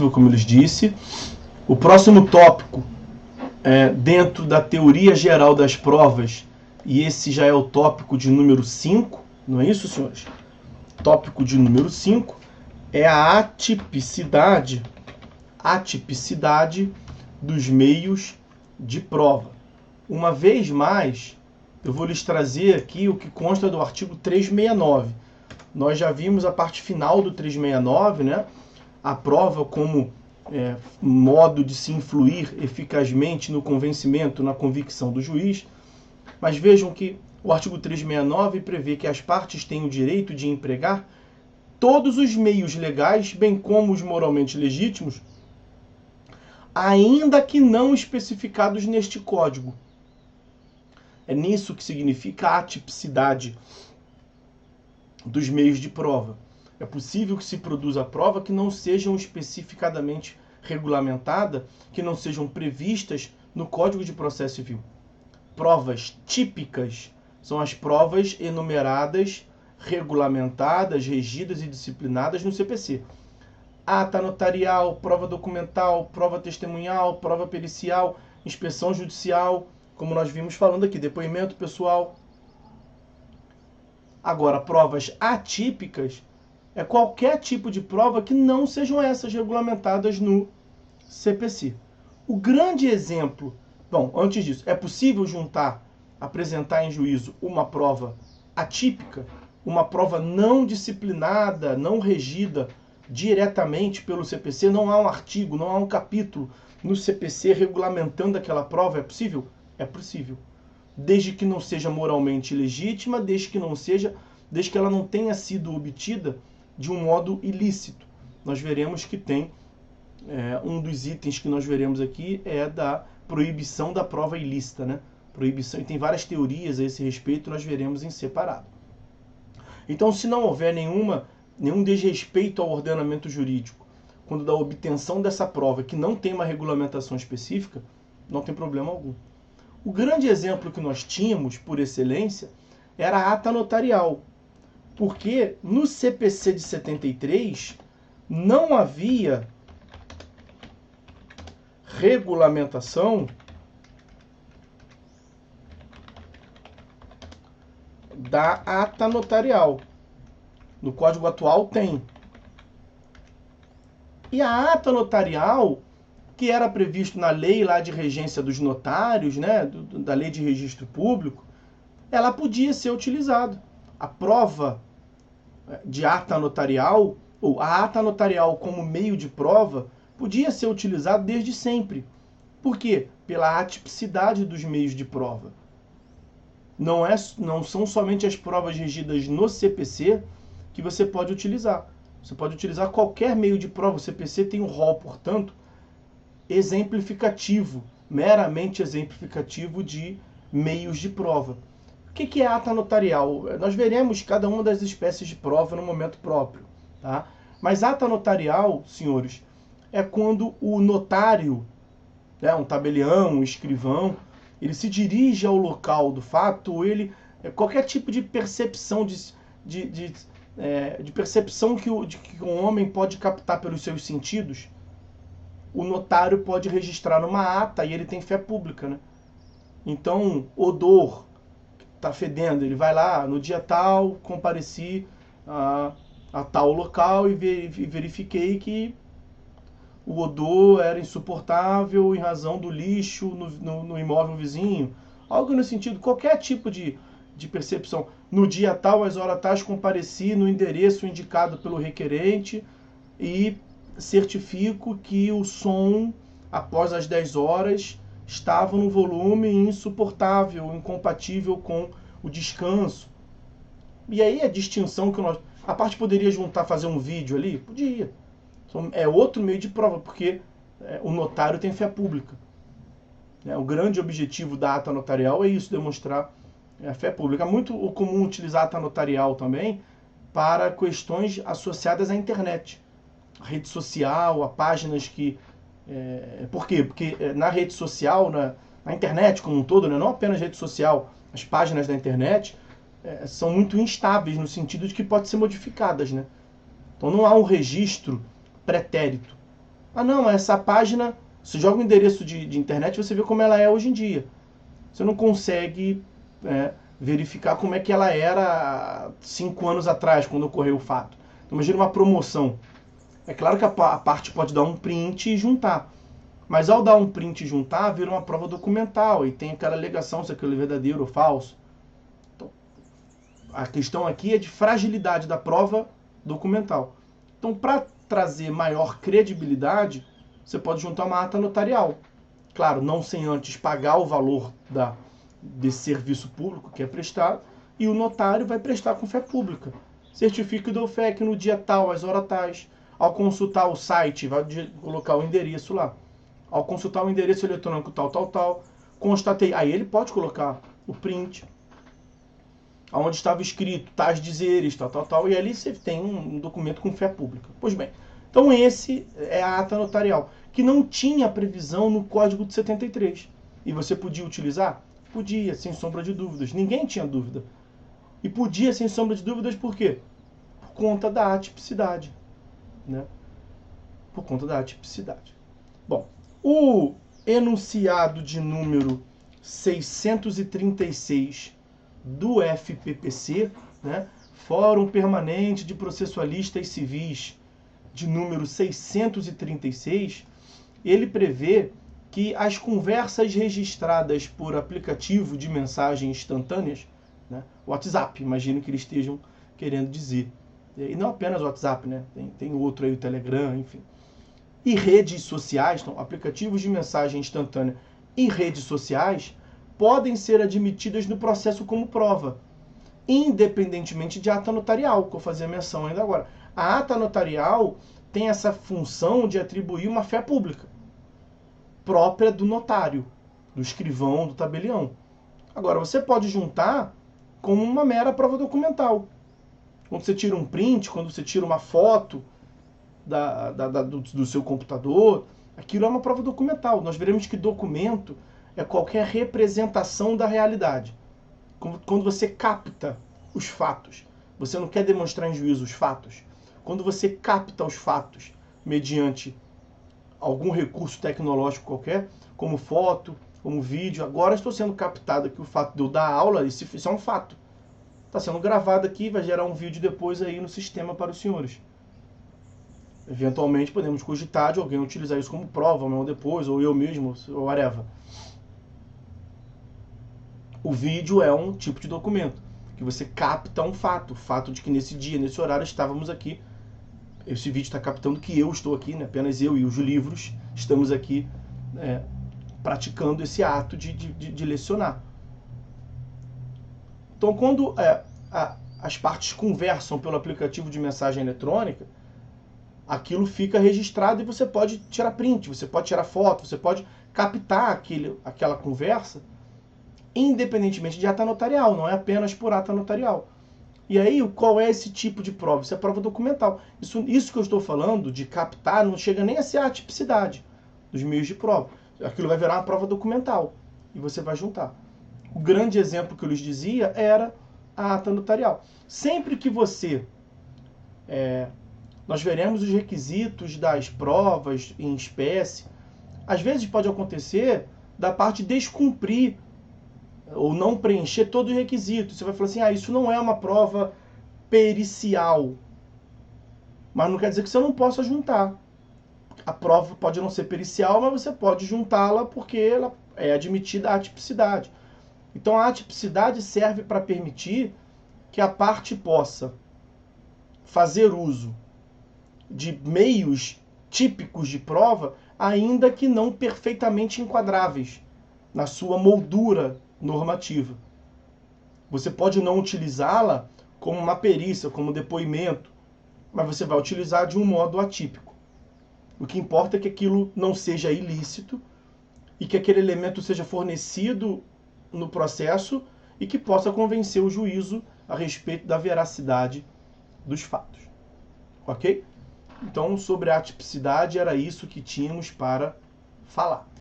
como eu lhes disse. O próximo tópico dentro da teoria geral das provas, e esse já é o tópico de número 5, não é isso, senhores? Tópico de número 5 é a atipicidade dos meios de prova. Uma vez mais, eu vou lhes trazer aqui o que consta do artigo 369. Nós já vimos a parte final do 369, né? A prova como modo de se influir eficazmente no convencimento, na convicção do juiz. Mas vejam que o artigo 369 prevê que as partes têm o direito de empregar todos os meios legais, bem como os moralmente legítimos, ainda que não especificados neste Código. É nisso que significa a atipicidade dos meios de prova. É possível que se produza prova que não sejam especificadamente regulamentada, que não sejam previstas no Código de Processo Civil. Provas típicas são as provas enumeradas, regulamentadas, regidas e disciplinadas no CPC. Ata notarial, prova documental, prova testemunhal, prova pericial, inspeção judicial, como nós vimos falando aqui, depoimento pessoal. Agora, provas atípicas é qualquer tipo de prova que não sejam essas regulamentadas no CPC. O grande exemplo, bom, antes disso, é possível apresentar em juízo uma prova atípica, uma prova não disciplinada, não regida diretamente pelo CPC, não há um artigo, não há um capítulo no CPC regulamentando aquela prova, é possível? É possível. Desde que não seja moralmente legítima, desde que ela não tenha sido obtida de um modo ilícito. Nós veremos que tem, um dos itens que nós veremos aqui é da proibição da prova ilícita, né? Proibição, e tem várias teorias a esse respeito, nós veremos em separado. Então, se não houver nenhum desrespeito ao ordenamento jurídico, quando da obtenção dessa prova que não tem uma regulamentação específica, não tem problema algum. O grande exemplo que nós tínhamos, por excelência, era a ata notarial, porque no CPC de 73 não havia regulamentação da ata notarial. No Código atual tem. E a ata notarial, que era previsto na lei lá de regência dos notários, né, da lei de registro público, ela podia ser utilizada. A prova de ata notarial, ou a ata notarial como meio de prova, podia ser utilizada desde sempre. Por quê? Pela atipicidade dos meios de prova. Não são somente as provas regidas no CPC que você pode utilizar. Você pode utilizar qualquer meio de prova. O CPC tem um rol, portanto, exemplificativo, meramente exemplificativo de meios de prova. O que é ata notarial? Nós veremos cada uma das espécies de prova no momento próprio, tá? Mas ata notarial, senhores, é quando o notário, né, um tabelião, um escrivão, ele se dirige ao local do fato, ou qualquer tipo de percepção de percepção que um homem pode captar pelos seus sentidos, o notário pode registrar numa ata e ele tem fé pública, né? Então, odor, tá fedendo, ele vai lá, no dia tal, compareci a tal local e verifiquei que o odor era insuportável em razão do lixo no imóvel vizinho. Algo nesse sentido, qualquer tipo de percepção. No dia tal, às horas tais, compareci no endereço indicado pelo requerente e certifico que o som, após as 10 horas, estava no volume insuportável, incompatível com o descanso. E aí a distinção que a parte poderia fazer um vídeo ali? Podia. É outro meio de prova, porque o notário tem fé pública. O grande objetivo da ata notarial é isso, demonstrar a fé pública. É muito comum utilizar a ata notarial também para questões associadas à internet. A rede social, a páginas que... por quê? Porque na rede social, na internet como um todo, né, não apenas rede social, as páginas da internet são muito instáveis no sentido de que podem ser modificadas, né? Então não há um registro pretérito. Ah, não, essa página, você joga o endereço de internet, você vê como ela é hoje em dia. Você não consegue verificar como é que ela era 5 anos atrás, quando ocorreu o fato. Então, imagina uma promoção. É claro que a parte pode dar um print e juntar. Mas ao dar um print e juntar, vira uma prova documental e tem aquela alegação se aquilo é verdadeiro ou falso. Então, a questão aqui é de fragilidade da prova documental. Então, para trazer maior credibilidade, você pode juntar uma ata notarial. Claro, não sem antes pagar o valor desse serviço público que é prestado, e o notário vai prestar com fé pública. Certifique do OFEC no dia tal, às horas tais. Ao consultar o site, vai colocar o endereço lá. Ao consultar o endereço eletrônico tal, constatei. Aí ele pode colocar o print, onde estava escrito tais dizeres, tal, e ali você tem um documento com fé pública. Pois bem, então esse é a ata notarial, que não tinha previsão no Código de 73. E você podia utilizar? Podia, sem sombra de dúvidas. Ninguém tinha dúvida. E podia, sem sombra de dúvidas, por quê? Por conta da atipicidade. Né? Por conta da atipicidade. Bom, o enunciado de número 636 do FPPC, né? Fórum Permanente de Processualistas Civis, de número 636, ele prevê que as conversas registradas por aplicativo de mensagens instantâneas, né? WhatsApp, imagino que eles estejam querendo dizer. E não apenas o WhatsApp, né? Tem outro aí, o Telegram, enfim. E redes sociais, então, aplicativos de mensagem instantânea e redes sociais podem ser admitidas no processo como prova, independentemente de ata notarial, que eu fazia menção ainda agora. A ata notarial tem essa função de atribuir uma fé pública, própria do notário, do escrivão, do tabelião. Agora, você pode juntar como uma mera prova documental. Quando você tira um print, quando você tira uma foto do seu computador, aquilo é uma prova documental. Nós veremos que documento é qualquer representação da realidade. Quando você capta os fatos, você não quer demonstrar em juízo os fatos. Quando você capta os fatos mediante algum recurso tecnológico qualquer, como foto, como vídeo, agora estou sendo captado aqui o fato de eu dar aula, isso é um fato. Está sendo gravado aqui, vai gerar um vídeo depois aí no sistema para os senhores. Eventualmente podemos cogitar de alguém utilizar isso como prova, amanhã ou depois, ou eu mesmo, ou whatever. O vídeo é um tipo de documento, que você capta um fato, o fato de que nesse dia, nesse horário, estávamos aqui. Esse vídeo está captando que eu estou aqui, né? Apenas eu e os livros estamos aqui praticando esse ato de lecionar. Então, quando as partes conversam pelo aplicativo de mensagem eletrônica, aquilo fica registrado e você pode tirar print, você pode tirar foto, você pode captar aquela conversa, independentemente de ata notarial, não é apenas por ata notarial. E aí, qual é esse tipo de prova? Isso é prova documental. Isso que eu estou falando, de captar, não chega nem a ser a atipicidade dos meios de prova. Aquilo vai virar uma prova documental e você vai juntar. O grande exemplo que eu lhes dizia era a ata notarial. Sempre que você... nós veremos os requisitos das provas em espécie. Às vezes pode acontecer da parte descumprir ou não preencher todo o requisito. Você vai falar assim, isso não é uma prova pericial. Mas não quer dizer que você não possa juntar. A prova pode não ser pericial, mas você pode juntá-la porque ela é admitida a atipicidade. Então a atipicidade serve para permitir que a parte possa fazer uso de meios típicos de prova, ainda que não perfeitamente enquadráveis na sua moldura normativa. Você pode não utilizá-la como uma perícia, como depoimento, mas você vai utilizar de um modo atípico. O que importa é que aquilo não seja ilícito e que aquele elemento seja fornecido no processo e que possa convencer o juízo a respeito da veracidade dos fatos. Ok? Então, sobre a atipicidade, era isso que tínhamos para falar.